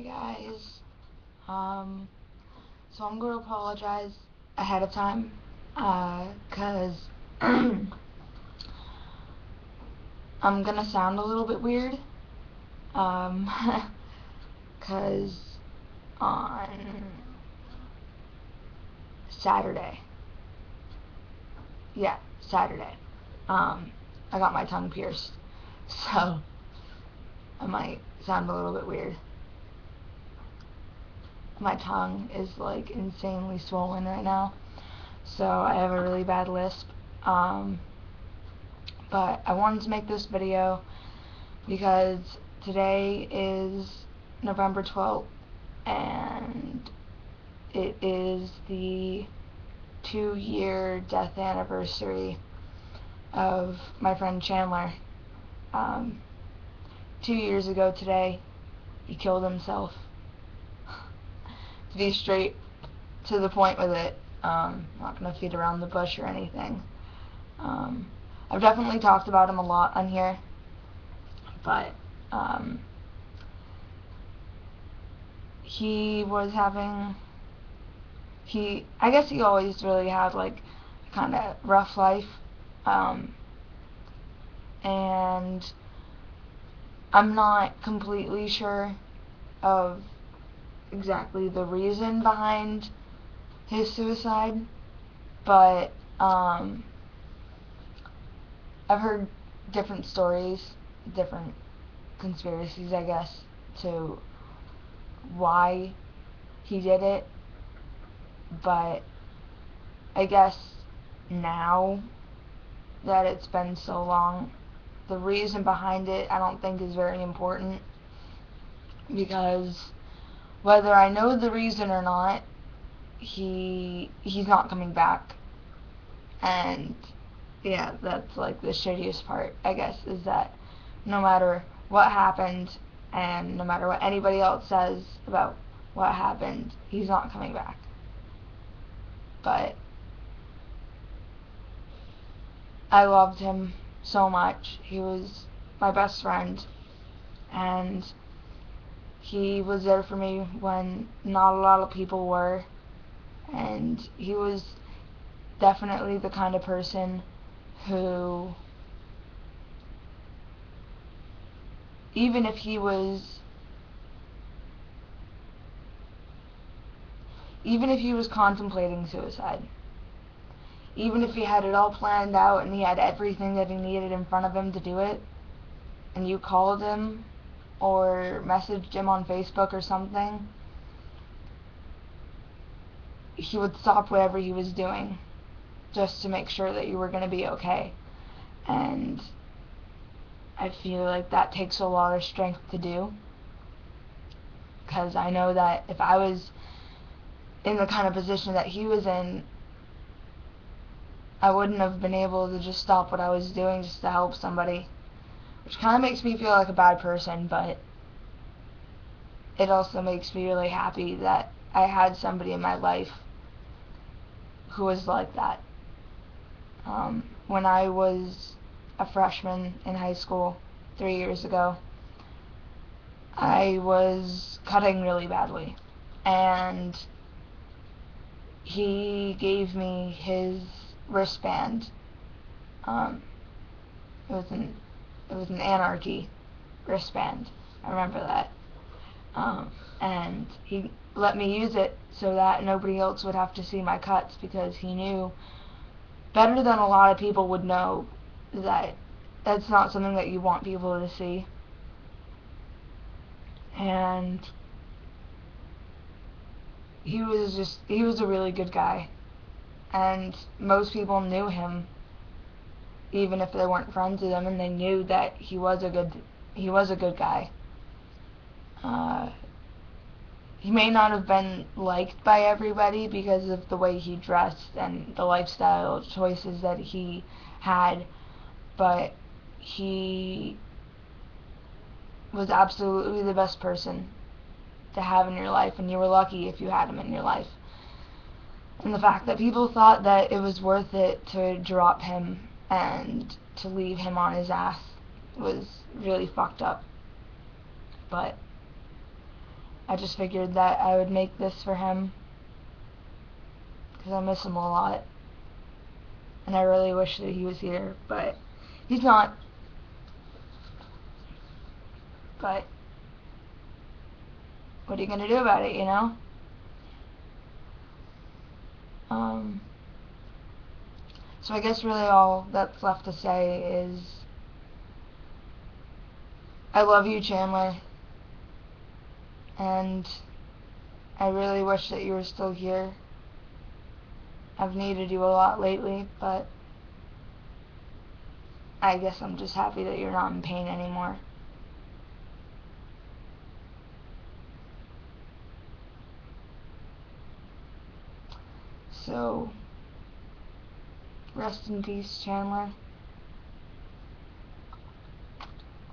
Hey guys, so I'm going to apologize ahead of time, cause I'm gonna sound a little bit weird, um, cause on Saturday, yeah, Saturday, I got my tongue pierced, so I might sound a little bit weird. My tongue is like insanely swollen right now, so I have a really bad lisp. But I wanted to make this video because today is November 12th and it is the 2-year death anniversary of my friend Chandler. 2 years ago today, he killed himself. To be straight to the point with it, I'm not going to feed around the bush or anything. I've definitely talked about him a lot on here, but he was having, I guess he always really had like a kind of rough life, and I'm not completely sure of exactly the reason behind his suicide, but I've heard different stories, different conspiracies, I guess, to why he did it, but I guess now that it's been so long, the reason behind it I don't think is very important, because whether I know the reason or not, he's not coming back. And yeah, that's like the shittiest part, I guess, is that no matter what happened and no matter what anybody else says about what happened, he's not coming back. But I loved him so much. He was my best friend, and he was there for me when not a lot of people were, and he was definitely the kind of person who, even if he was contemplating suicide, even if he had it all planned out and he had everything that he needed in front of him to do it, and you called him or messaged him on Facebook or something, he would stop whatever he was doing just to make sure that you were going to be okay. And I feel like that takes a lot of strength to do, because I know that if I was in the kind of position that he was in, I wouldn't have been able to just stop what I was doing just to help somebody, which kind of makes me feel like a bad person, but it also makes me really happy that I had somebody in my life who was like that. When I was a freshman in high school 3 years ago, I was cutting really badly, and he gave me his wristband. It was an Anarchy wristband. I remember that. And he let me use it so that nobody else would have to see my cuts, because he knew better than a lot of people would know that that's not something that you want people to see. And he was a really good guy, and most people knew him, even if they weren't friends with him, and they knew that he was a good guy. He may not have been liked by everybody because of the way he dressed and the lifestyle choices that he had, but he was absolutely the best person to have in your life, and you were lucky if you had him in your life. And the fact that people thought that it was worth it to drop him and to leave him on his ass was really fucked up. But I just figured that I would make this for him because I miss him a lot, and I really wish that he was here, but he's not. But what are you gonna do about it, you know? So I guess really all that's left to say is I love you, Chandler, and I really wish that you were still here. I've needed you a lot lately, but I guess I'm just happy that you're not in pain anymore. So, rest in peace, Chandler.